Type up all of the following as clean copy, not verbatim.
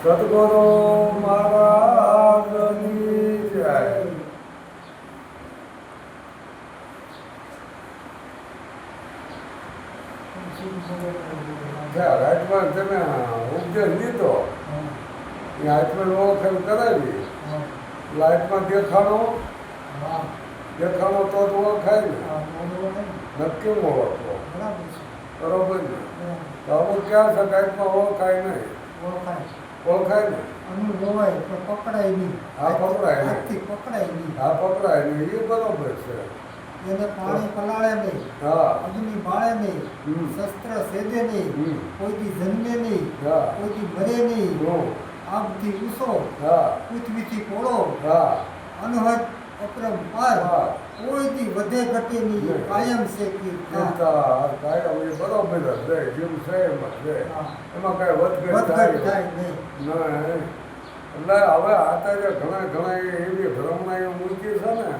સદગુરુ મહારાજની જય. રાજમાં તમે ઉપદેશ લીધો, હાથમાં ઓળખાણ કરાવી, લાઈટમાં દેખાડો તો જ ઓળખાય ને, નક્કી ઓળખો બરોબર ને. તો અમુક ક્યાં છે લાઈટમાં ઓળખાય નહીં, ઓળખાય ને પકડાય નહીં. હા પકડાય નહીં, પકડાય નહીં. હા પકડાય નહીં, એ બરોબર છે. એને પાણી પલાળે નહીં, હા અગ્નિ બાળે નહીં, શસ્ત્ર છેદે નહીં, કોઈથી જન્મે નહીં, હા કોઈથી મરે નહીં, આબથી ઊંચો, હા પૃથ્વીથી પોળો, હા અનહદ અપરંપાર, કોઈથી વધે ઘટે નહીં, કાયમ છે કીર્તન. કાયમ એ બરોબર જ છે, જેમ છે એમાં છે, એમાં કઈ વધઘટ વધઘટ થાય થાય નહીં. નહીં. એટલે હવે અત્યારે ઘણા એવી ભ્રમણાઓ મૂકી છે ને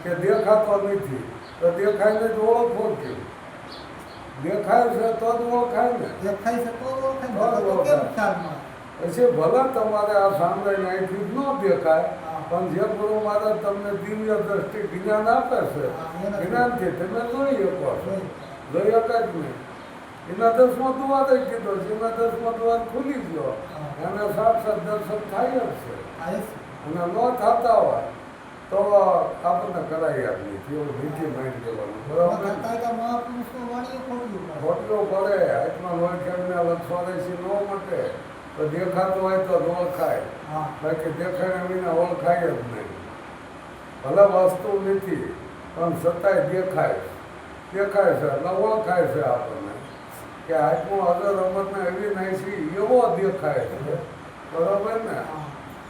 કે દેખાતો નથી, તો દેખાય ને જ ઓળખો કેમ? દેખાય છે તો જ ઓળખાય ને. દેખાય છે તો ઓળખાય, તો કેમ ખ્યાલમાં? પછી ભલે તમારે આ સાંભળીને અહીંથી જ ન દેખાય, પણ જે ગુરુ મહારાજ તમને દિવ્ય દ્રષ્ટિ જ્ઞાન આપે છે, જ્ઞાનથી તમે જોઈ શકો છો. જોઈ શકાય જ નહીં. એના 10મો દ્વાર કીધો છે, એના 10મો દ્વાર ખુલી ગયો, એને સાક્ષાત દર્શન થાય જ છે. અને ન થતા હોય તો આપણને કરાય જ નહીં, એવું નીચે માઇન્ડ દેવાનું બરાબર. ખોટલું પડે, હાથમાં લોહીને લક્ષવાદેશી ન મટે, તો દેખાતું હોય તો ઓળખાય, બાકી દેખાય વિના ઓળખાય જ નહીં. ભલે વસ્તુ નથી પણ છતાંય દેખાય છે એટલે ઓળખાય છે આપણને કે હાથમાં અગર રમતને એવી નાખી એવો દેખાય છે બરોબર ને.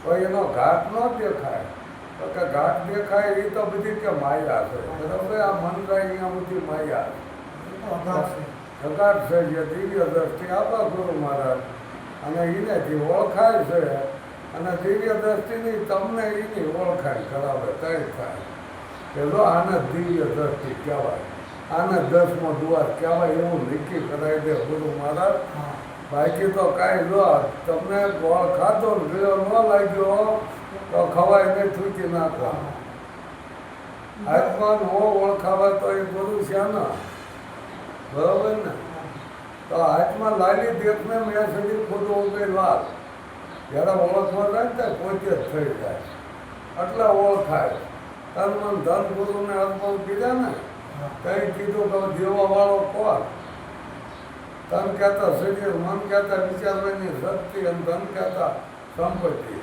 કોઈ એનો ઘાટ ન દેખાય તો કે ઘાટ દેખાય એ તો બધી કે માયા છે બરોબર. આ મન જાય અહીંયા બધી માયા અગાટ છે, જે દિવ્ય દ્રષ્ટિ આપા ગુરુ મહારાજ અને એનેથી ઓળખાય છે. અને દિવ્ય દ્રષ્ટિની તમને એની ઓળખાણ કરાવે તય થાય કે જો આને દિવ્ય દ્રષ્ટિ કહેવાય, આને 10મો દ્વાર કહેવાય, એવું નક્કી કરાવી દે ગુરુ મહારાજ. બાકી તો કાંઈ જો તમને ગોળ ખાધો ને ગયો ન લાગ્યો તો ખવાય નહીં, થૂકી નાખવા. હાથમાં ન ઓળખાવા તો એ ગુરુ છે ને બરોબર ને. તો હાથમાં લાલી દેખને મેં સુધી ખુદ ઉભી વાત જ્યારે ઓળખવા જાય ને પોતે જ થઈ જાય, એટલે ઓળખાય. તન મન ધન ગુરુને અનુભવ કીધા ને, કંઈ કીધું કે દેવાવાળો કોણ? તન કહેતા શરીર, મન કહેતા વિચારવાની શક્તિ, અને ધન કહેતા સંપત્તિ.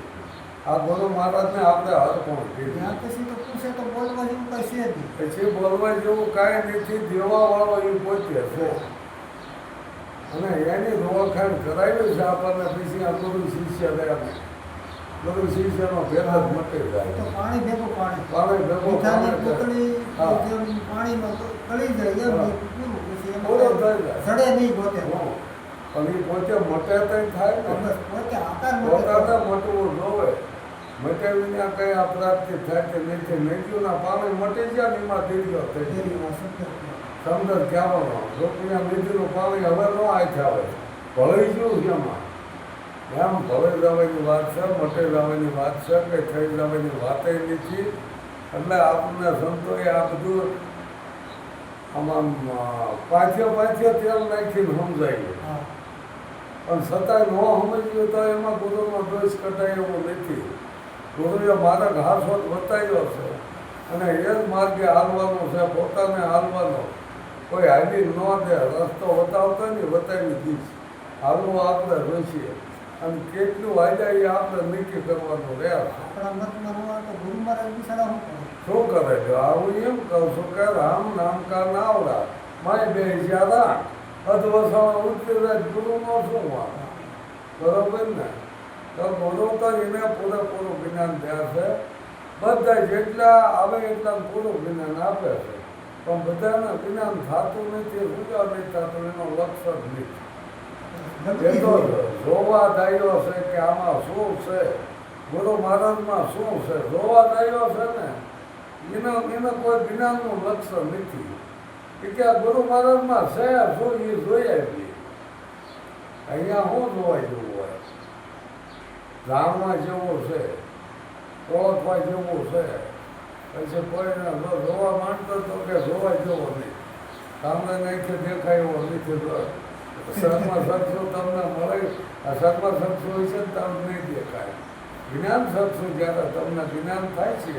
આ ગુરુ મહારાજને આપણે હરપણ કીધું. પછી બોલવા જેવું કાંઈ નથી, દેવાવાળો એ પોતે છે. અને એની ઓળખાણ કરાવી છે આપણને. પછી આ ગુરુ શિષ્ય રહ્યા, ગુરુ શિષ્યનો ભેદ જ મટી જાય. પાણી ભેગું પાણી ભેગું પાણીમાં તળી જાય પૂરો થઈ જાય. સડે નહીં પોતે, પણ એ પોતે મોટે તઈ થાય ને, પોતે આકાર મોટા મોટવું જોવે. મટે વિના કઈ આ પ્રાપ્તિ થાય કે નથી. મેઘ્યુના પાણી મટી ગયા ને એમાં દીર્યો થઈ ગયો. સમદર કહેવાનો લોકોના મેઘીનું પાણી હવે ન આય આવે, ભળી ગયું છે એમાં. એમ ભળી જવાની વાત છે, મટી જવાની વાત છે, કે થઈ જવાની વાત નથી. એટલે આપણને સંતોએ આ બધું આમાં પાછે તેલ નાખીને સમજાયું, પણ છતાંય ન સમજ્યું તો એમાં ગુરુનો દોષ કટાય એવું નથી. ગુરુએ માર્ગ હાસો બતાવ્યો છે અને એ જ માર્ગે હાલવાનો છે, પોતાને હાલવાનો. કોઈ હાલી ન દે, રસ્તો બતાવતો નહીં, બતાવી દીધ. હાલવું આપણે જોઈશે, અને કેટલું હાલ્યા એ આપણે નક્કી કરવાનું રહે. શું કરે છે? હું એમ કહું છું કે રામ નામ કા નાવડા માય બે જ્યાદા અધવસાવા ઉતરી જાય. ગુરુનો શું વાત બરોબર ને. તો ગુરુ તો એને પૂરેપૂરું જ્ઞાન દે છે. બધા જેટલા આવે એટલા પૂરું જ્ઞાન આપે છે, પણ બધાને જ્ઞાન થતું નથી. રૂજા નહીં થતું, એનો લક્ષ્ય જ નથી. એ તો જોવા દાયો છે કે આમાં શું છે, ગુરુ મહારાજમાં શું છે, જોવા દાયો છે ને. એને કોઈ જ્ઞાનનું લક્ષ્ય નથી કે આ ગુરુ મહારાજમાં છે શું એ જોઈ આવી. અહીંયા શું જોવા જેવું હોય? જાણવા જેવો છે, ઓળખવા જેવો છે. પછી કોઈને જોવા માંગતો તો કે જોવા જેવો નહીં, સામે નહીં દેખાય એવો નથી. સર્માં સત્સુ તમને મળે, આ સર્માં સત્સુ હોય છે ને તમને નહીં દેખાય. જ્ઞાન સત્સુ જ્યારે તમને જ્ઞાન થાય છે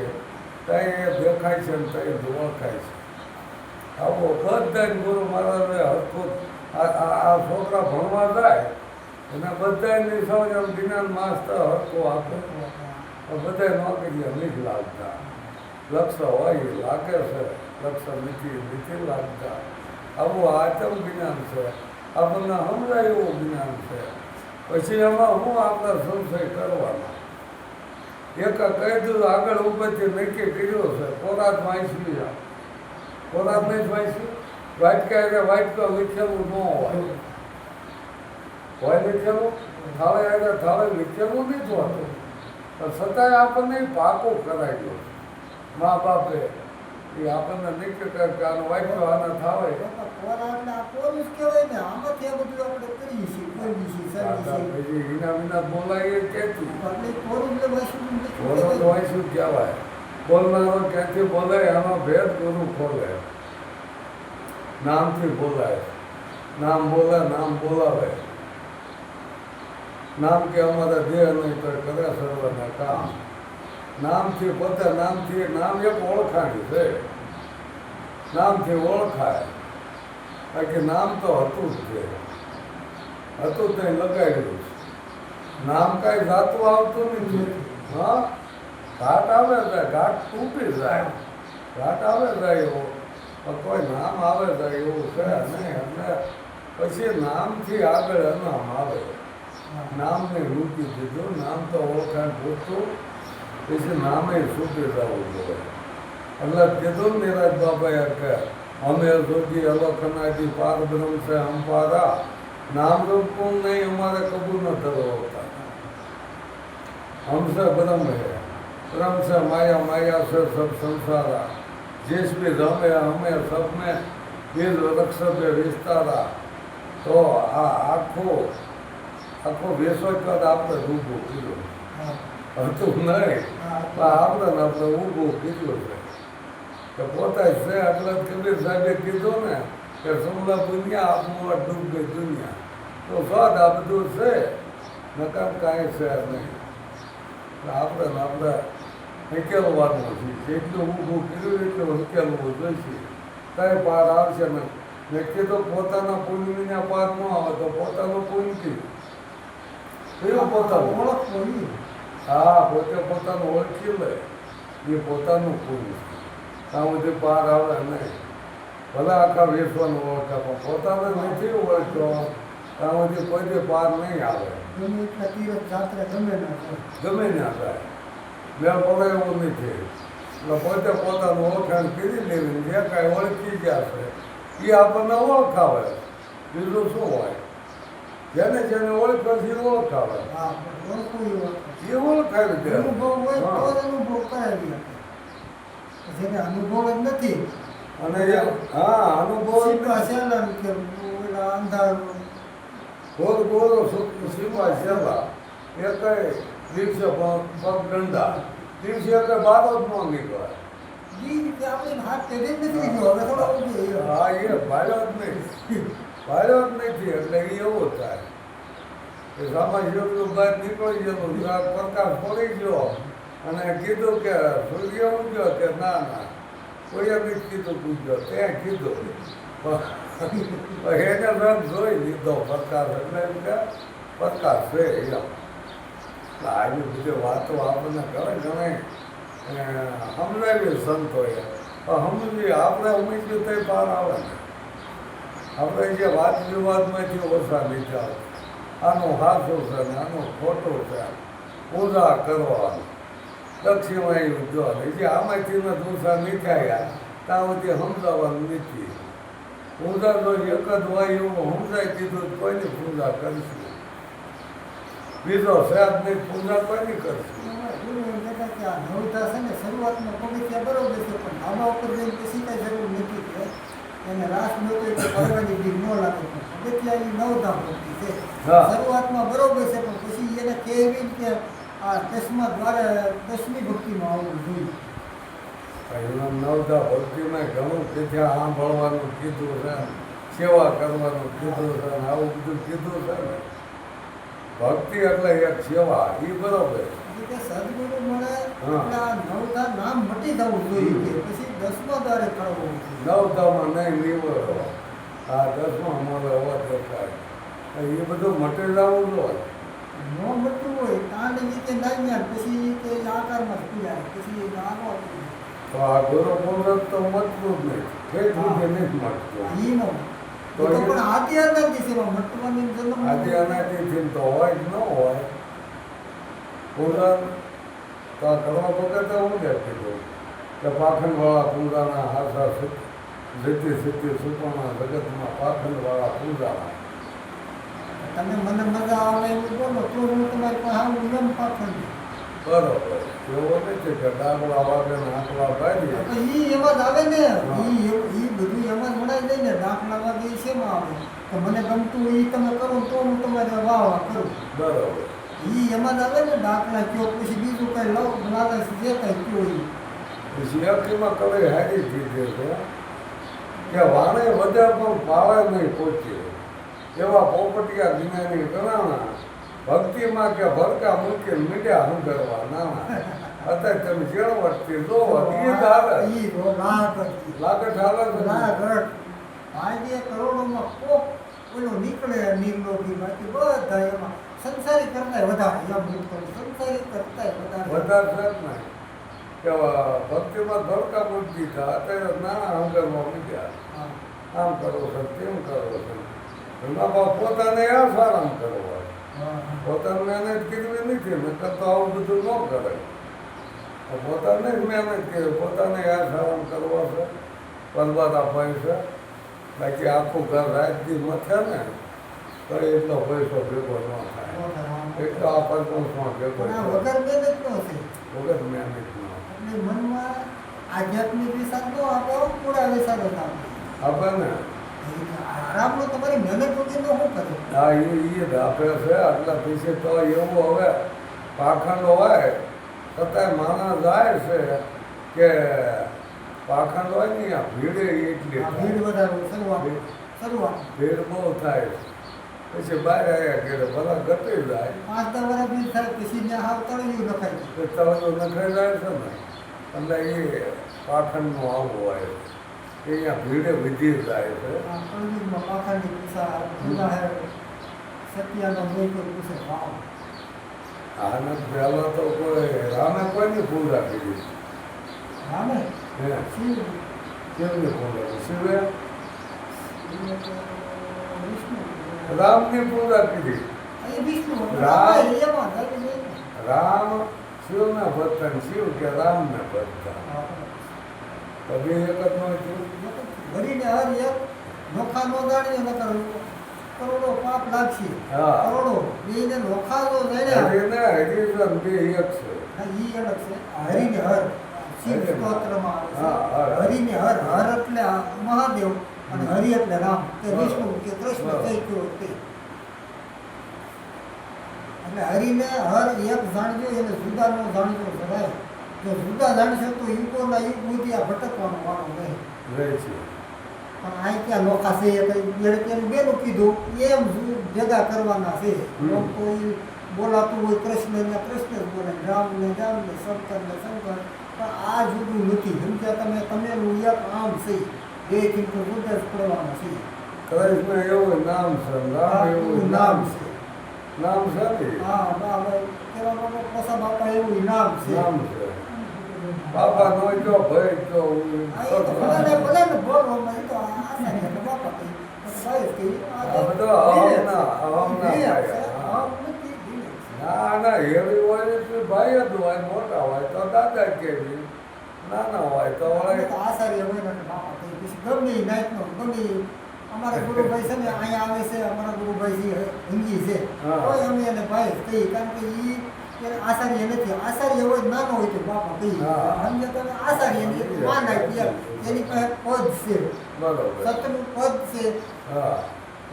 ત્યાં એ દેખાય છે ને ત્યાં ઓળખાય છે. આવો બધા ગુરુ મહારાજે હરખું આ છોકરા ભણવા જાય અને બધાની સમજ આમ જ્ઞાન માસ્તર હરખું આપે, બધા નોકરીએ નથી લાગતા. લક્ષ હોય લાગે છે, લક્ષ નથી લાગતા. આવું આચમ જ્ઞાન છે, આપણને સમજાય એવું જ્ઞાન છે. પછી એમાં હું આપણે સંશય કરવાનો. એક કહી દીધું આગળ ઉપરથી નક્કી કર્યો છે, કોરાત વાંચ્યું, કોરાત નહીં વાંચ્યું, વાટકા એટલે વાટકો લીખેલું ન હોય લીખેલું, થાળે એટલે થાળે લીખેલું નહીં હોતું, પણ છતાંય આપણને પાકું કરાવ્યું મા બાપે. એ આપણને નક્કી કરે કે આનો વાટકો આને થાળે. વિના વિના બોલાય ક્યાંથી વાંચ્યું કહેવાય. બોલનારો ક્યાંથી બોલાય આનો ભેદ ગુરુ ખોલે. નામથી બોલાય, નામ બોલે, નામ બોલાવે. નામ કે અમારા દેહ નહીં તો કરે સર્વના કામ. નામથી પોતે નામથી, નામ એક ઓળખાણી છે, નામથી ઓળખાય. બાકી નામ તો હતું જ છે, હતું જ નહીં લગાડ્યું. નામ કાંઈ જાતું આવતું નથી. હા, ઘાટ આવે જાય, ઘાટ તૂટી જાય, ઘાટ આવે જાય એવો, પણ કોઈ નામ આવે જાય એવું છે નહીં. એટલે પછી નામથી આગળ નામ આવે. નામને રૂકી દીધું, નામ તો ઓળખાણ પૂરતું, પછી નામે છૂટી જવું જોઈએ. એટલે કીધું નિરાજ બાબાએ કે અમે જોગી અલોકનાથી પાર બ્રહ્મ છે હંપારા, નામ રૂપ કોણ નહીં અમારે કબૂલ ન થવો હોતા. हमसे ब्रह्म है, ब्रह्म से माया, माया से सब संसारा, जिस भी रमे हमें सब में वीर वृक्ष पे विस्तारा. તો આ આખો વિશ્વકદ આપણે ઊભું કર્યું હતું નહીં, આપણે ઊભું કર્યું છે કે પોતા છે. એટલે કબીર સાહેબે કીધું ને કે સમલા દુનિયા આપનું ડૂબ ગઈ દુનિયા. તો સ્વાદ આ બધું છે, નકામ કાંઈ છે નહીં. આપણે ઉકેલવાનું છે. જેટલું ઊભું કર્યું એટલું ઉકેલવું જોઈશે, કઈ પાર આવશે ને. મેં કીધું પોતાના પુણ્યના પાર ન આવે તો પોતાનું પુણ્ય કયું પોતાનું ઓળખવું. હા, પોતે પોતાનું ઓળખી લે એ પોતાનું પુણ્ય. ત્યાં સુધી પાર આવે નહીં. ભલે આખા વિશ્વનું ઓળખે પણ પોતાને નથી ઓળખ્યો ત્યાં સુધી કોઈ પાર નહીં આવે. ગમે ના થાય, મેં પડે એવું નથી. એટલે પોતે પોતાનું ઓળખાણ કરી લેવી, જે કાંઈ ઓળખી ગયા છે એ આપણને ઓળખાવે. બીજું શું હોય? જેને જેને ઓળખે છે એ ઓળખાવે, એ ઓળખાવી દે. જેને અનુભવ જ નથી અને હા, અનુભવ ગોળ ગોળો સીમા સેવા એ કઈ દિવસે પગ ગંદા દિવસે કઈ બાર જ ન નીકળે. હા, એ ભાડ્યો જ નહીં, ભાડ્યો જ નથી. એટલે એવું થાય કે સામાજિક બહાર નીકળી ગયો, પ્રકાશ પડી ગયો અને કીધું કે સૂર્ય ઉગ્યો કે ના ના કોઈએ નથી કીધું પૂછ્યો, ત્યાં કીધું એને રંગ જોઈ લીધો પ્રકાશ. એટલે એમ કે પ્રકાશ છે એમ. આવી બધી વાતો આપણને કરે ઘણી સમજાવી સંતોએ. સમજી આપણે સમજ્યું તો બહાર આવે ને. આપણે જે વાત વિવાદમાંથી ઓછા લીધા, આનું સાચું છે ને આનું ખોટું છે, પૂજા કરવાનું, દક્ષિણાયું જો જે આમાંથી ન દૂસરા નીકળ્યા ત્યાં સુધી સમજાવવાનું નથી. પૂજા જો એક જ હોય એવું સમજાય દીધું કોઈની પૂજા કરીશું, બીજો સાહેબ નહીં પૂજા કોઈની કરશું. નવતા છે ને શરૂઆતમાં પગથિયા બરોબર છે, પણ ધાબા ઉપર જઈને પછી કઈ જરૂર નથી કે એને રાસ નહોતો કરવાની બી ન લાગે. પગથિયા નવતા પડતી છે, શરૂઆતમાં બરોબર છે, પણ પછી એને કેવી કે આ 10મા દ્વારે 10મી ભક્તિમાં આવવું જોઈએ. એના નવદા ભક્તિમાં ઘણું કીધું, સાંભળવાનું કીધું છે, સેવા કરવાનું કીધું છે, ને આવું બધું કીધું છે ને. ભક્તિ એટલે એક સેવા, એ બરોબર. એટલે કે સદગુરુ મળે હા. એટલે આ નવધા નામ મટી જવું જોઈએ કે પછી 10મા દ્વારે કરવું જોઈએ. નવદામાં નહીં નીવડો, આ 10માં અમારો અવાજ દેખાય, એ બધું મટી જવું જોઈએ. ન મટવું હોય તાંડ રીતે નામ્યા પછી તે આકારમાં જ પૂજાય પછી નાનો તો આ ગુરુ પૂર્વક તો મતવું જ નહીં, ઠેઠ સુધી નહીં મળતું. ઈનો તો તો એ- પણ આદિ અનાદિ સેવા મટવાની જન્મ આજે અનાદિથી તો હોય જ ન હોય. પૂરણ તો આ કરવા વખતે હું જ કીધું કે પાખંડવાળા પૂજાના હાસા સિદ્ધિ સિદ્ધિ સુપર્ણા જગતમાં પાખંડવાળા પૂજાના. તમે મને મજા આવે એવું બોલો તો હું તમારી પાસે આવું એમ પાછળ બરોબર, એવો નથી કે ડાબડા વાગે ને આંકડા કાઢીએ. ઈ એમાં જ આવે ને હા. ઈ બધું એમાં જ વણાઈ જાય ને દાખલા વાગે ઈ શેમાં આવે કે મને ગમતું ઈ તમે કરો તો હું તમારે વાહ વાહ કરું. બરોબર. ઈ એમાં જ આવે ને દાખલા કયો પછી બીજું કઈ લવ લાલચ જે કઈ કયો ઈ શિયાળીમાં કવે હારી દીધી છે કે વાણે વધે પણ પાળે નહીં પહોંચે એવા પોપટિયા જ્ઞાની ગણાણા. ભક્તિમાં કે ભરકા મૂકીને મીડિયા હંગરવા નાના. અત્યારે તમે ઝીણવટથી જોવો ઈ જ હાલે. ઈ રો લાગત લાગત હાલે છે ને. લાગત આજે કરોડોમાં કોક ઓલો નીકળે નિર્લોભી બાકી બધા એમાં સંસારી કરતાંય વધારે એમ હું કહું સંસારી કરતાંય વધારે વધારે છે જ ને કે ભક્તિમાં ભરકા મૂકી દીધા, અત્યારે નાના હંગરવા મીડિયા. હા. આમ કરવો છે તેમ કરવો છે. મા બાપ પોતાને આ સારામ કરવો હોય. હા. પોતાને મહેનત કરવી નથી, નકર તો આવું બધું ન કરે. પોતાને જ મહેનત કરી, પોતાને આ સારામ કરવો છે, પરબાદ અપાય છે. બાકી આખું ઘર રાજથી મથે ને તો એટલો પૈસો ભેગો ન થાય. એટલો આ પરપંચમાં ભેગો પણ આ થાય. વગર મહેનત નો છે વગર મહેનત ન. એટલે મનમાં આધ્યાત્મિક વિચાર નો આપે પૂરા વિચાર જ આપે આપે ને આરામનો તમારી મહેનત વગરનો શું કરે હા એ જ આપે છે. આટલા પૈસે તો એવું હવે પાખંડ હોય છતાંય માણસ જાય છે કે પાખંડ હોય ને આ ભીડે એટલી આ થાય. ભીડ વધારો શરૂઆત ભીડ બહુ થાય. પછી બહાર આવ્યા ઘેરે ભલા ઘટી જાય 5-10 વર્ષ ભીડ થાય પછી ત્યાં હાવ તળિયું નખાય તો તળજો નખાઈ જાય છે ને એટલે એ પાખંડનું આવું હોય કે અહીંયા ભીડે વધી જાય છે. આ તળિયુંમાં પાખાની પૂછા પૂજા હે સત્યાનો નહીં કોઈ પૂછે વાવ આને પહેલાં તો કોઈ રામે કોઈની પૂજા કરી રામે હે શિવ કેમની પૂજા કરી? શિવે વિષ્ણુ રામની પૂજા કરી. એ વિષ્ણુ રામ. એમાં જાય ને. રામ શિવના ભક્ત ને શિવ કે રામના ભક્ત. કદી એક જ ન થયું. ભરીને હર એક નોખા નો જાણીએ નકર કરોડો પાપ લાગશે હા. કરોડો બેને નોખા જો જાણ્યા હરિને હરિજન બે એક છે. હા, ઈ અલગ છે હરિને હર શિવ હરિને. સ્તોત્રમાં હા, આવે હર. છે હરિને હર હર એટલે આ મહાદેવ અને હરિ એટલે રામ કે બરાબર. વિષ્ણુ કે કૃષ્ણ બરાબર. કઈ કયો તે એટલે હરિને હર એક જાણજો એને જુદા નો જાણજો જરાય જો જુદા જાણશે તો યુગોના યુગ સુધી આ ભટકવાનો વારો નહીં રહે છે. પણ આ ક્યાં લોકા છે એ કઈ લડકીનું બેનું કીધું એમ ભેગા કરવાના છે હમ. કોઈ બોલાતું હોય કૃષ્ણને કૃષ્ણ જ બોલે રામને રામ ને શંકરને શંકર પણ આ જુદું નથી સમજ્યા તમે તમેનું એક આમ છે બે થી તો જુદા જ પડવાના છે કૃષ્ણ એવું નામ છે, રામ એવું નામ છે. નામ છે ને હા હવે કેવા બાબા પ્રસા બાપા એવું નામ છે નામ છે. બાપા નો જો ભાઈ તો આ એ તો ભલે ને બોલવામાં એ તો આસાની એટલે બાપા કહી ભાઈ કહી આ બધો અહમના ભાઈ. ના ના એવી હોય તો ભાઈ જ હોય, મોટા હોય તો દાદા કેવી, નાના હોય તો વળે. આસારી હોય ને બાપા કહી પછી ગમે ઈ નાઈટનો ગમે ઈ અમારા ગુરુભાઈ છે ને અહીંયા આવે છે અમારા ગુરુભાઈ છે હિન્દી છે હા. તોય અમે એને ભાઈ જ કહીએ કારણ કે ઈ આસાર્ય નથી આસાર્ય હોય તો નાનો હોય તો બાપા કહીએ હા. સમજે તમે આસાર્ય ની માન આપી એમ. એની પાસે પદ છે બરોબર. સતનું પદ છે હા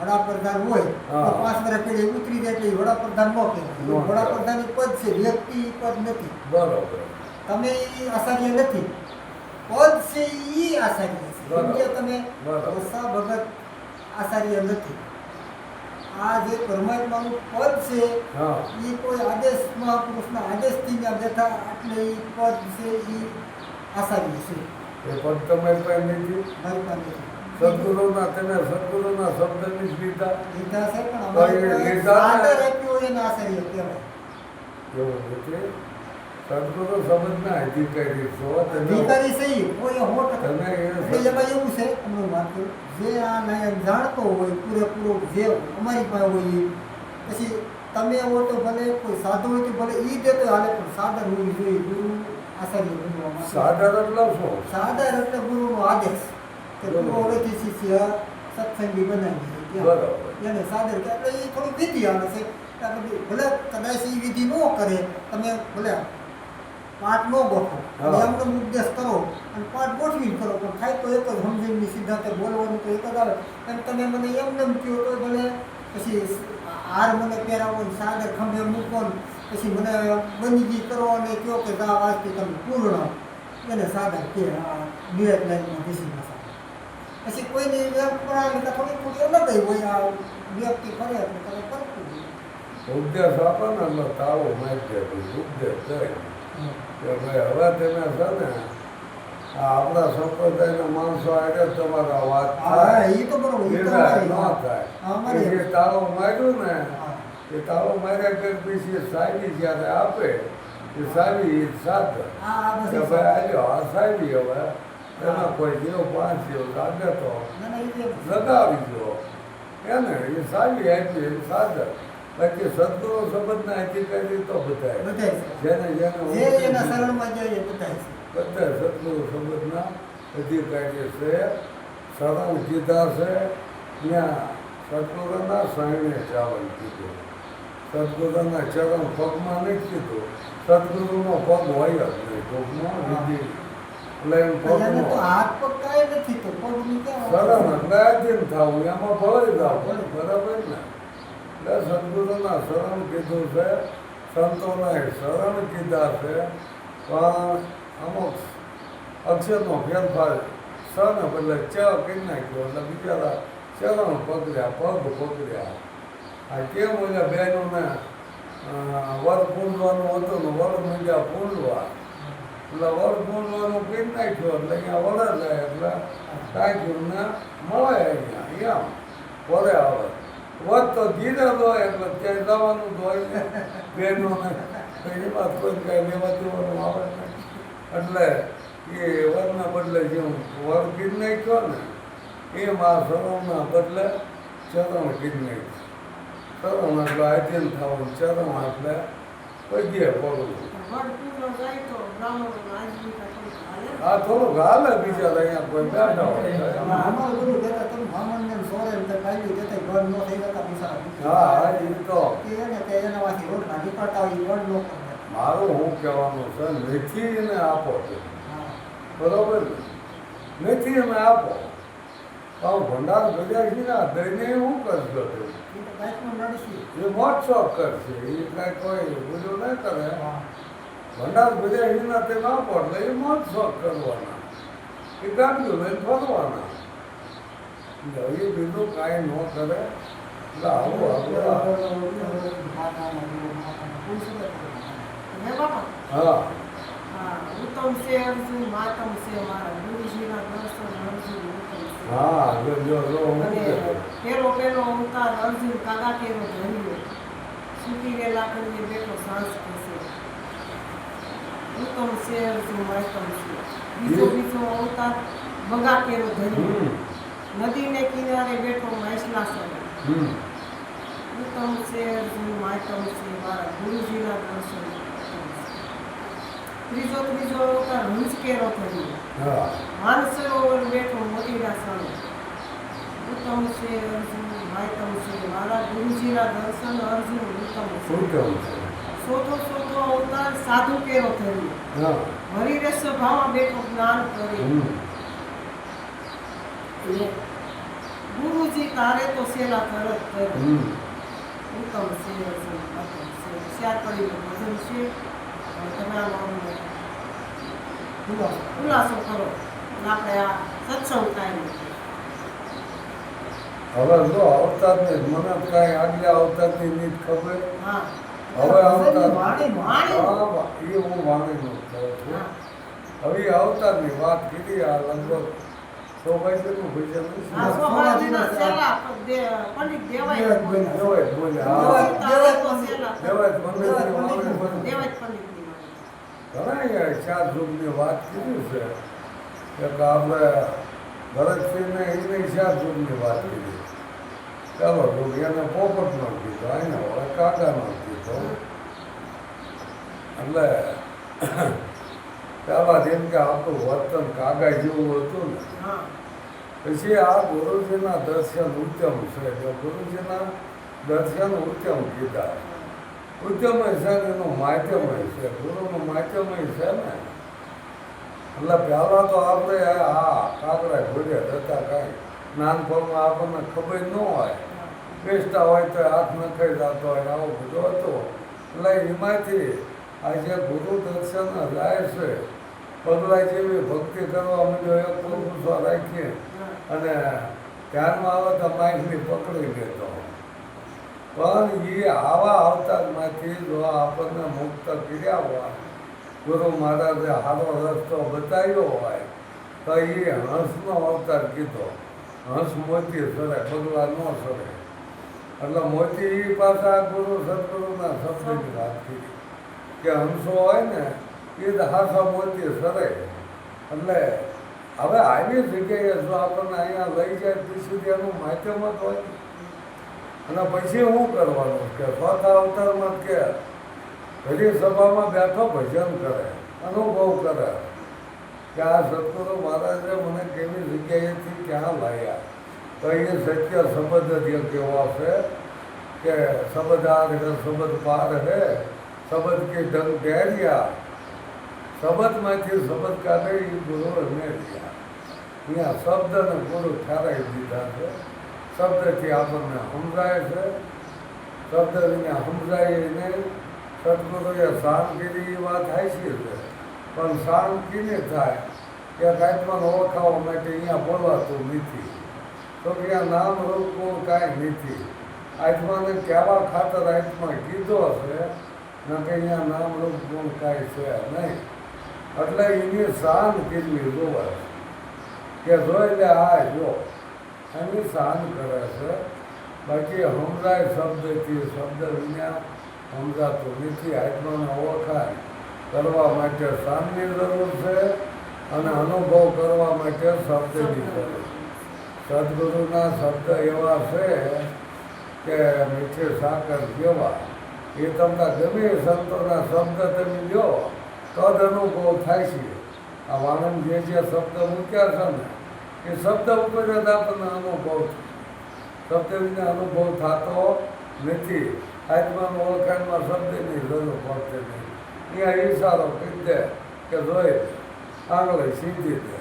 વડાપ્રધાન હોય તો હા. 5 વર્ષ પેલી ઉતરી જાય એટલે એ વડાપ્રધાન ન કહેવાય. ન વડાપ્રધાન પદ છે, વ્યક્તિ પદ નથી. બરોબર. તમે ઈ આચાર્ય નથી, પદ છે ઈ આચાર્ય છે. બરાબર. કેમ કે તમે બરાબર. વસા ભગત આચાર્ય નથી. આ જે પરમાત્માનું પદ છે હા. એ કોઈ આદેશ મહાપુરુષના આદેશથી ત્યાં બેઠા એટલે એ પદ છે એ આચાર્ય છે. એ પદ તમારી પાસે નથી. મારી પાસે નથી. સદગુરુના તમે સદગુરુના શબ્દની જ લીધા લીધા છે પણ તો એ અમારે લીધા ને. આદર આપ્યો એને આચાર્ય કહેવાય. એવું નથી. સદગુરુ સમજના અધિકારી છો તમે. અધિકારી છે ઈ, કોઈ 100%. તમે એ એટલે એમાં એવું છે, તમને વાત કરું, જે આ નાયક જાણતો હોય પૂરેપૂરો જે અમારી પાસે હોય ઈ, પછી તમે હો તો ભલે, કોઈ સાધુ હોય તો ભલે, ઈ દેતો હાલે, પણ સાદર હોવી જોઈએ. ગુરુ આચાર્ય બનવા માટે. સાદર એટલે શું? સાદર એટલે ગુરુનો આદેશ કે ગુરુ બરોબર. હવેથી શિષ્ય સત્સંગી બનાવી દે. બરાબર. એને સાદર કે એટલે એ થોડી વિધિ આવે છે. એટલે બધી ભલે કદાચ એ વિધિ ન કરે, તમે ભલે પાઠ ન ગોઠવો અને હા. એમનો ઉપદેશ કરો અને પાઠ ગોઠવીને કરો, પણ થાય તો એક જ સમજીને સિદ્ધાંતે બોલવાનું તો એક જ આવે. એમ તમે મને એમને એમ કહો તો ભલે, પછી હાર મને પહેરાવો ને સાદર ખંભે મૂકો ને પછી મને બંદગી કરો અને કહો કે આ વાતથી તમે પૂર્ણ, એને સાદર કે આ ડિરેક્ટ લાઈનમાં બેસી ના. પછી કોઈની પ્રણાલિકા થોડી થોડી અલગ હોય. આ વ્યક્તિ કરે એટલે તમે કરતું હોય. ઉપદેશ આપો ને એટલે તાવો મારી દે. ઉપદેશ થાય કે ભાઈ હવે તમે છે ને આ આપણા સંપ્રદાયના માણસો આજે તમારા વાત હા, થાય એ તો બરોબર. એ તો નિરાશ અમારી ન વાત. થાય. અમારી એ તાળો માર્યું ને હા. એ તાળો માર્યા કે પછી સાવી જ્યારે આપે એ સાવી એ સાધન આ કે બધી ભાઈ આલ્યો આ સાવી હવે એમાં કોઈ જેવ 5 જેવ લાગે તો ના, ના, એ જે લગાવી દો એને એ સાવી આપી એ સાધન. બાકી સદગુરુ સંબંધના અધિકારી તો બધાય બધાય છે. જેને જે એના જેને શરણમાં જાય એ બધાય છે. બધા સદગુરુ સંબંધના અધિકારી છે. શરણ કીધા છે ત્યાં સદગુરુના શરણે જવાનું કીધું. સદગુરુના ચરણ પગમાં નથી કીધું. સદગુરુનો પગ હોય જ નહીં ટૂંકમાં વિધિ એટલે એમ પણ એને તો પગનો હાથ પગ કાંઈ નથી તો પગની ક્યાં શરણ વાત? એટલે આધીન થવું એમાં ભળી જાવ બરાબર ને. એટલે સદગુરુના શરણ કીધું છે, સંતોના શરણ કીધા છે, પણ અમુક અક્ષરનો ફેરફાર સને બદલે ચ કરી નાખ્યો એટલે બિચારા ચરણ પકડ્યા પગ પકડ્યા. આ કેમ ઓલા બહેનોને વર પૂંજવાનું હતું ને વર મૂંઝા પૂંજવા એટલે વર પૂંજવાનું કરી નાખ્યો એટલે અહીંયા વળે જાય એટલે ટાંક્યું ને મળે અહીંયા એમ વળે આવે. વધ તો ધીરે હોય એટલે ત્યાં જવાનું જ હોય ને બહેનોને એમાં કોઈ કાંઈ લેવા દેવાનું આવે નહીં. એટલે એ વરના બદલે જેમ વર કીધ નાખ્યો ને એમ આ શરણના બદલે ચરણ કીધ નાખ્યું. ચરણ એટલે આધીન થવાનું, ચરણ એટલે પગે પડવું. આ થોડુંક હાલે બિચારા અહીંયા કોઈ બેઠા હોય અમારા ગુરુ કહેતા તમે બ્રાહ્મણને ને સોરે ને તે કાંઈ કહેતા ઘર ન થઈ જતા બિચારા. હા એ તો કે એને કે એનામાંથી રોટલા નીકળતા હોય એ ઘર ન કરે. મારું હું કહેવાનું છે નથી એને આપો છો હા. બરોબર ને નથી એને આપો પણ ભંડાર ભર્યા છે ને દઈને શું કરશો તું? એ તો કાંઈકમાં નડશે. એ મોટશોખ કરશે એ કાંઈ કોઈ પૂજો ન કરે. હા. ભંડાર ભર્યા છે ને તે ના પડે એ મોટશોખ કરવાના એ ગાંઠ્યું લઈને ફરવાના. એ બીજું કાંઈ ન કરે એટલે આવું આપણે હા ઉત્તમ છે અર્જુન, માતમ છે મારા ગુરુજીના દર્શન અર્જુન ઉત્તમ છે. હા જો હું અને કહેતો. પેલો અવતાર અર્જુન કાકા કેરો ધન્યો સુકી વેલા કરીને બેઠો સાંસ કહેશે. ઉત્તમ છે અર્જુન માતમ છે. બીજો અવતાર બગા કેરો ધન્યો હમ નદીને કિનારે બેઠો મહેસલાસન. હમ ઉત્તમ છે અર્જુન માતમ છે મારા ગુરુજીના દર્શન ઉત્તમ છે. ત્રીજો અવતાર હંસ કેરો થયો હા માનસરોવર બેઠો મોતીના સામે. ઉત્તમ છે અર્જુન માતમ છે મારા ગુરુજીના દર્શન અર્જુન ઉત્તમ શું છે. કેવું છે? ચોથો અવતાર સાધુ કેરો થયો હા હરિરસ સભામાં બેઠો જ્ઞાન કરી. હમ ગુરુજી તારે તો સેલા તરત કરે હમ. ઉત્તમ છે અર્જુન ઉત્તમ છે શ્યાર પડીનું ભજન છે અને તમે આનો અમને ખુલાસો કરો અને આપણે આ સત્સંગ કાયમ હવે જો અવતારની મને કાંઈ આગલા અવતારની નહીં ખબર. હા હવે અવતાર વાણી વાણી હા, એ હું વાણીનું કહું છું. હા હવે અવતારની વાત કીધી આ લગભગ સૌભાગ્યનું ભજન નથી. આ સ્વભાવજીના સેલા પંડિત દેવાય બોલ્યા. દેવાય બોલ્યા. ગુરુજી હા. તારે તો સેલા દેવાય પંડિતની વાણી બોલે. દેવાય પંડિતની વાણી. ઘણા યાર ચાર યુગની વાત કીધી છે કે આપણે ભરતસિંહને એને ચાર યુગની વાત કીધી. ચાલો યુગ એને પોપટનો કીધો, એને હવે કાકાનો કીધો. એટલે ત્યારબાદ એમ કે આપણું વર્તન કાકા જેવું હતું ને હા પછી આ ગુરુજીના દર્શન ઉત્તમ છે. જો ગુરુજીના દર્શન ઉત્તમ કીધા. ઉત્તમય છે ને એનું માધ્યમય છે. ગુરુનું માધ્યમય છે ને. એટલે પહેલાં તો આપણે આ કાકડા ઘોડ્યા હતા કાંઈ નાનપણમાં આપણને ખબર ન હોય. બેસતા હોય તો હાથ નખાઈ જતો હોય આવો બધો હતો. એટલે એમાંથી આજે ગુરુ દર્શન જાય છે. પગલા જેવી ભક્તિ કરવા માંડ્યો એક પૂછવા રાખીએ અને ધ્યાનમાં આવે તો માઇકની પકડી લેતો. પણ એ આવા અવતારમાંથી જો આપણને મુક્ત કર્યા હોય, ગુરુ મહારાજે સારો રસ્તો બતાવ્યો હોય તો એ હંસનો અવતાર કીધો. હંસ મોતી સરે, પગલા ન સરે. એટલે મોતી એ પાછા ગુરુ સદગુરુના શબ્દની વાત કરી કે હંસો હોય ને એ જ હાસા મોતી સરે. એટલે હવે આવી જગ્યાએ જો આપણને અહીંયા લઈ જાય પછી એનું માધ્યમ જ હોય. અને પછી શું કરવાનું કે ચોથા અવતારમાં કે ઘણી સભામાં બેઠો ભજન કરે, અનુભવ કરે કે આ સદગુરુ મહારાજે મને કેવી જગ્યાએથી ક્યાં લાવ્યા. તો એ સત્ય શબ્દ જ એક એવો છે કે શબ્દ આર હે શબ્દ પાર હે શબ્દ કે ઢંગ ડેરિયા. શબ્દમાંથી શબ્દ કાઢે એ ગુરુ અમે રહ્યા. અહીંયા શબ્દને ગુરુ ઠારાઈ દીધા છે. શબ્દથી આપણને સમજાય છે. શબ્દ વિના સમજાય નહીં. સદગુરુએ શાંતિની વાત હાચી છે, પણ શાંતિને થાય કે આત્માને ઓળખાવા માટે અહીંયા બોલાતું નથી. તો કે આ નામ રૂપ ગુણ કાંઈ નથી. આત્માને કહેવા ખાતર આત્મા કીધો છે ને કે અહીંયા નામ રૂપ ગુણ કાંઈ છે નહીં. એટલે એની શાન કેટલી જોવે કે જોઈ લે આ જો એની શાન કરે છે. બાકી સમજાય શબ્દથી, શબ્દ વિના સમજાતું નથી. આત્માને ઓળખાય કરવા માટે શાનની જરૂર છે અને અનુભવ કરવા માટે શબ્દની જરૂર. સદગુરુના શબ્દ એવા છે કે મીઠી સાકર જેવા. એ તમને ગમે સંતોના શબ્દ તમે લો તો જ અનુભવ થાય છે. આ વાણંદ જે શબ્દ મૂક્યા છે ને એ શબ્દ ઉપર જ આપણને અનુભવ થાય. શબ્દ વિના અનુભવ થતો નથી. આત્માનો ઓળખાણમાં શબ્દની જરૂર પડતી નહીં. અહીંયા ઈશારો કહી દે કે જોઈ આંગળી સીધી દે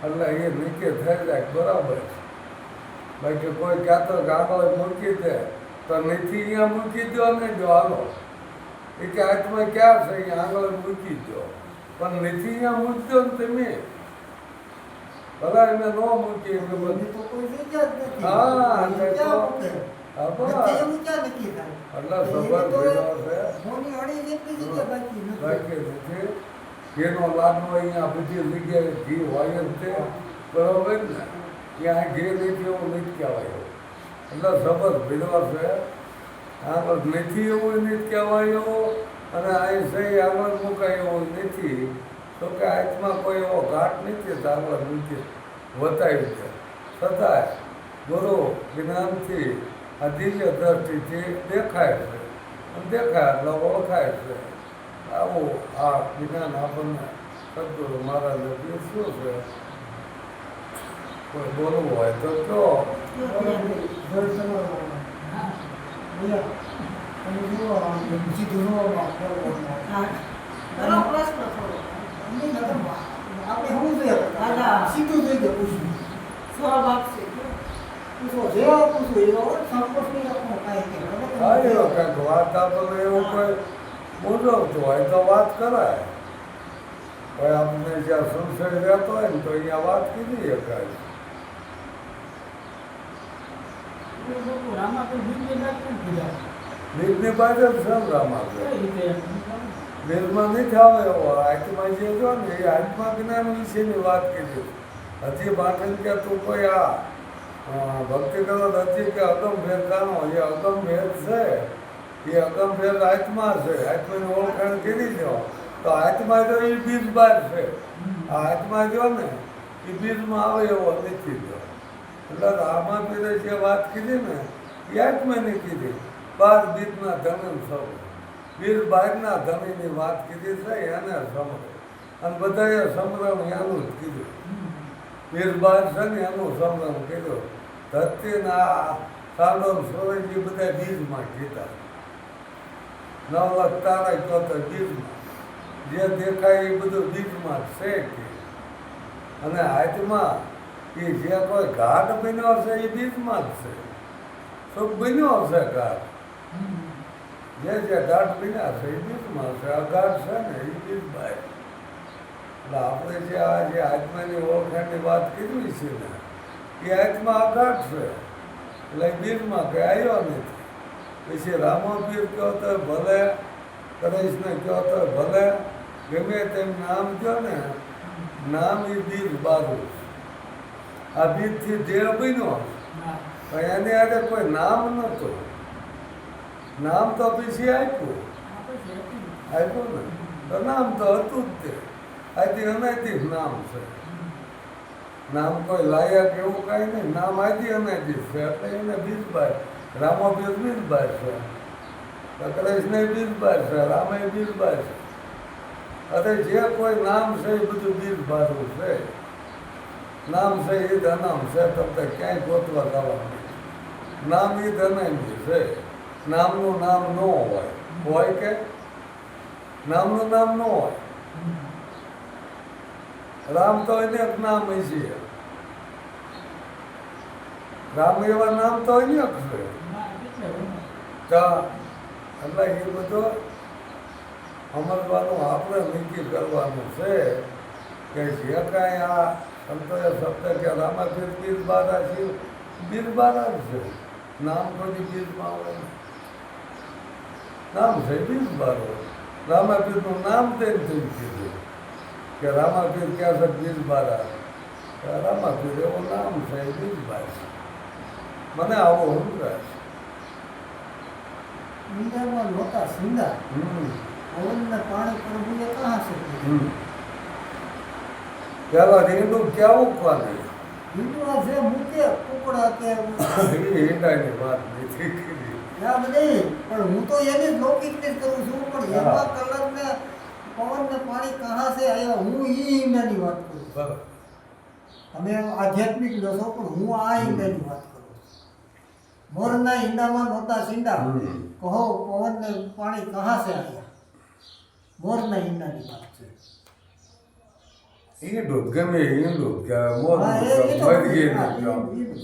એટલે એ નીચે થઈ જાય બરાબર. બાકી કોઈ કહેતો કે આંગળી મૂકી દે તો નથી અહીંયા મૂકી દો ને જો હાલો એ કે આત્મા ક્યાં છે અહીંયા આંગળી મૂકી દો પણ નથી અહીંયા મૂકી દો ને તમે ભલા એને ન મૂકી એમને બધી તો કોઈ જગ્યા જ નથી. હા, એટલે તો- ક્યાં મૂકે? હા, નથી એવું ક્યાં નક્કી થાય? એટલે સબર ભેગો છે. મોની અડી જેટલી જગ્યા બાકી નથી. બાકી નથી. એનો લાડવો અહીંયા બધી જગ્યાએ ઘી હોય જ છે બરોબર ને. ત્યાં ઘી નથી એવું નથી કહેવાય. એટલે સબર ભેગો છે. આગળ નથી એવું નથી કહેવાયું અને અહીં સહી આગળ મુકાય એવું નથી. તો કે આત્મા કોઈ એવો ઘાટ નથી તો આગળ નથી બતાવ્યું છે. છતાંય ગુરુ જ્ઞાનથી આ દિવ્ય દ્રષ્ટિથી દેખાય છે અને દેખાય એટલે ઓળખાય છે. આવું આ જ્ઞાન આપણને સદગુરુ મહારાજે શું છે. કોઈ બોલવું હોય તો કહો. ઘર ચલાવવામાં. બોલ્યા. તમે જુઓ આમ સીધું ન બોલવાનું. હા કરો પ્રશ્ન થોડો નહીં, નકર આપણે શું જોઈએ? દાદા. સીધું જોઈએ પૂછ્યું. જવાબ આપશે પૂછો જે પૂછો એવો સંકોચ નહીં રાખવાનો કાંઈ કે મને તો હા એવો કંઈક વાત આપણે એવું કોઈ મૂંઝવતું હોય તો વાત કરાય. કોઈ આપણને જ્યાં સંશય રહેતો હોય ને તો અહીંયા વાત કીધી શકાય. બીજની પાછળ છે ને રામાપીર. બીજમાં નથી આવે એવો આત્મા જે જો ને એ આત્મા જ્ઞાન વિશેની વાત કીધી. હજી બાકી કે તું કોઈ ભક્તિ કરો હજી કે અગમ ભેદ જાણો, એ અગમ ભેદ છે એ અગમ ભેદ આત્મા છે. આત્માની ઓળખાણ કરી દો તો આત્મા જો એ બીજ બહાર છે. આ આત્મા જો ને એ બીજમાં આવે એવો નથી જો. એટલે રામાપીરે જે વાત કીધી ને એ આત્માની કીધી. 12 બીજના ધન સૌ બીજ બહારના ધણીની વાત કીધી છે એને સમરે. અને બધાએ સમરણ એનું જ કીધું. બીજ બહાર છે ને એનું સમરણ કીધું. ધરતીના સાંડો સોરેજી બધા બીજમાં કીધા. 9 લાખ તારા કહો તો બીજમાં જે દેખાય એ બધું બીજમાં છે કે. અને હાથમાં એ જે કોઈ ઘાટ બન્યો છે એ બીજમાં જ છે. સુખ બન્યો છે ઘાટ. જે ઘાટ બન્યા છે એ બીજમાં છે. અઘાટ છે ને એ બીજ બહાર. એટલે આપણે જે આ જે આત્માની ઓળખાણની વાત કીધી છે ને એ આત્મા અઘાટ છે. એટલે બીજમાં કંઈ આવ્યો નથી. પછી રામાપીર કહો તો ભલે, કૃષ્ણ કહો તો ભલે, ગમે તેમ નામ કહો ને, નામ એ બીજ બારું. આ બીજથી દેહ બન્યો પણ એને આજે કોઈ નામ નહોતું. નામ તો પછી આપ્યું ને તો નામ તો હતું જ તે. આથી અનૈતિક નામ છે. નામ કોઈ લાયક એવું કાંઈ નહીં. નામ આથી અનૈતિક છે એટલે એને બીજ બાર. રામાપીર બીજ બાર છે, કૃષ્ણ બીજ બાર છે, રામે બીજ બાર છે. અરે જે કોઈ નામ છે એ બધું બીજ બારું છે. નામ છે એ ધનામ છે. તમને ક્યાંય ગોતવા જવાનું. નામ એ ધનામી છે. નામનું નામ ન હોય કે નામનું નામ ન હોય. રામ તો એને એક નામ છે. રામ એવા નામ તો એને છે. એટલે એ બધું સમજવાનું આપણે નક્કી કરવાનું છે કે જે કાંઈ આ સંતોએ શબ્દ કે રામાપીર બીજ બારા છે બીજ બારા જ છે. નામ કોઈ બીજમાં આવે નહીં. નામ છે બીજ બારો. રામાપીરનું નામ તેને થઈ કીધું કે રામાપીર ક્યાં છે બીજ બારા. રામાપીર એવું નામ છે એ બીજ બાર છે. મને આવો સમજાય છે. ઈંડામાં લોટા સિંદા પવનને પાણી પ્રભુએ કહા છે. પેલા ઈંડું કેવું કોને ઈંડું જે મૂકે કુકડા કે ઈંડાની વાત નથી કરી. ના બધી પણ હું તો એની જ લૌકિકની જ કરું છું. પણ એમાં કલરને પવનને પાણી કહા છે આવ્યા હું ઈ ઈંડાની વાત કરું. બરાબર. તમે આધ્યાત્મિક લો છો પણ હું આ ઈંડાની વાત કરું. મોરના ઈંડામાં નહોતા સિંડા કહો પવનને પાણી કહા છે આવ્યા. મોરના ઈંડાની વાત છે. ઈંડું ગમે ઈંડું કે મોર હા, એ તો મરઘી હા, ને ઈંડું.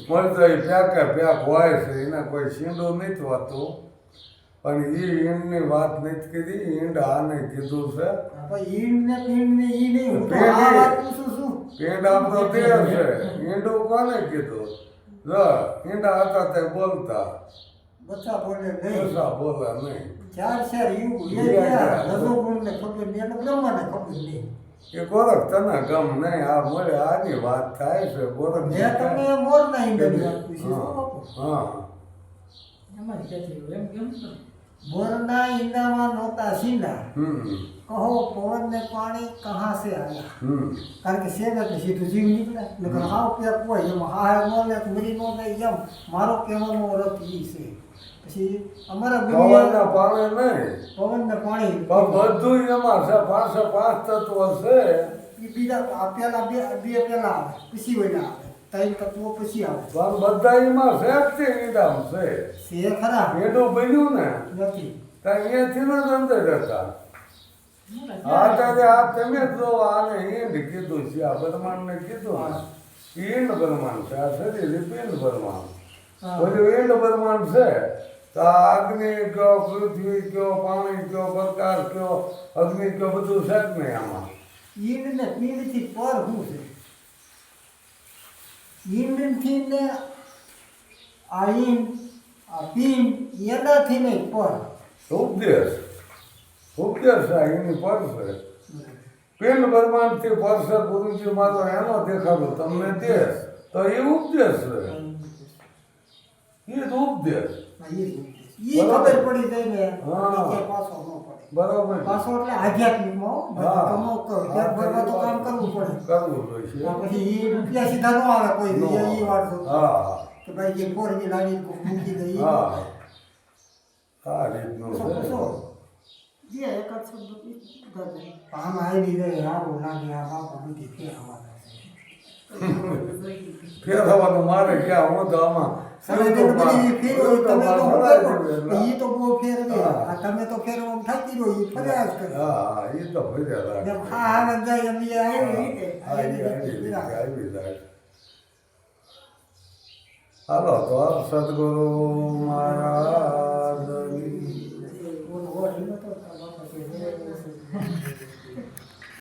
મળતો એ પ્યાકે પ્યાક હોય છે. એને કોઈ શીંડું નથી હોતું. પણ એ ઈંડની વાત નથી કીધી. ઈંડ આને કીધું છે. પણ ઈંડને પીંડને ઈ નહીં. હું તો આ પેઢી. વાત પૂછું છું. પેંડ આપણો દેહ છે. ઈંડું કોને કીધું? જો ઈંડા હતા તે બોલતા. બચ્ચા બોલે નહીં. ઓછા બોલે નહીં. ચાર યુગ એ ગયા રજોગુણને ખબર નહીં એટલે બ્રહ્માને ખબર નહીં. એ ગોરખ તને ગમ નહીં. આ મળે આની વાત થાય છે. ગોરખ મેં તમને મોરના ઈંડાની વાત પૂછી છે બાપુ. હા. મોરના ઈંડામાં નહોતા સીંડા હમ કહો પવનને પાણી કહા સે આયા. કારણ કે શેર એટલે સીધું જીવ નીકળે. નકર હાવ પેક હોય એમાં હાર બોલે મરી નો જાય એમ મારો કહેવાનો અર્થ ઈ છે. પછી અમારા પવનના પાણી નહીં. પવનને પાણી પણ બધું એમાં છે. 505 તત્વો છે. એ બીજા આ પેલા બે પેલા આવે પછી વળ્યા આવે. 3 તત્વો પછી આવે. પણ બધા એમાં છે જ તે ઈંડામ છે. છે ખરા ઈંડું બન્યું ને નથી. ત્યાં અહીંયાથી જ અંદર હતા. આ ત્યારે આ તમે જ જો આને ઈંડ કીધું છે. આ બ્રહ્માંડને કીધું ને ઈંડ બ્રહ્માંડ છે. આ શરીર એ પિંડ બ્રહ્માંડ. હા. બધું એનું પ્રમાણ છે તો આ અગ્નિ કયો પૃથ્વી કયો પાણી કયો પ્રકાશ કયો અગ્નિ કયો બધું છે જ નહીં આમાં ઈંડ ને પીંડ થી પર શું છે ઈંડ થી ને આ ઈંડ આ પીંડ એનાથી નહીં પર ઉપદેશ આ એની પર છે પિંડ બ્રહ્માંડથી પરસે ગુરુજી મારો એનો દેખાડો તમને દેશ તો એ ઉપદેશ છે એ જ ઉપદેશ ઈ ખબર પડી જાય ને હા. કે પાછો ન પડે બરાબર પાછો એટલે આધ્યાત્મિકમાં હા. કમો પેટ ભરવા તો કામ કરવું પડે કરવું જોઈએ આ પછી ઈ રૂપિયા સીધા ન આવે કોઈ નો. ઈ વાત છે. હા કે ભાઈ જે ફોર વ્હીલ આવી મૂકી દે ઈ હા આ રીતનું શું છે શું? જે એકાદ શબ્દ કીધા દે. આમાં આવી જાય સારું લાગે આ બાપા બધી ફેરવા ફેરવવાનું મારે ક્યાં હું તો આમાં તમે તો બધી ફેરવો તમે તો શું કરો? ઈ તો બહુ ફેરવે હા. આ તમે તો ફેરવામાં થાકી રહ્યો ઈ ફર્યા જ કરે હા એ તો ફર્યા જેમ રાખે આ આવે જાય એમ ઈ આવી રીતે આવી જાય હાલો તો સદગુરુ મહારાજની ઓલો ઓઢી નતો બાપા કે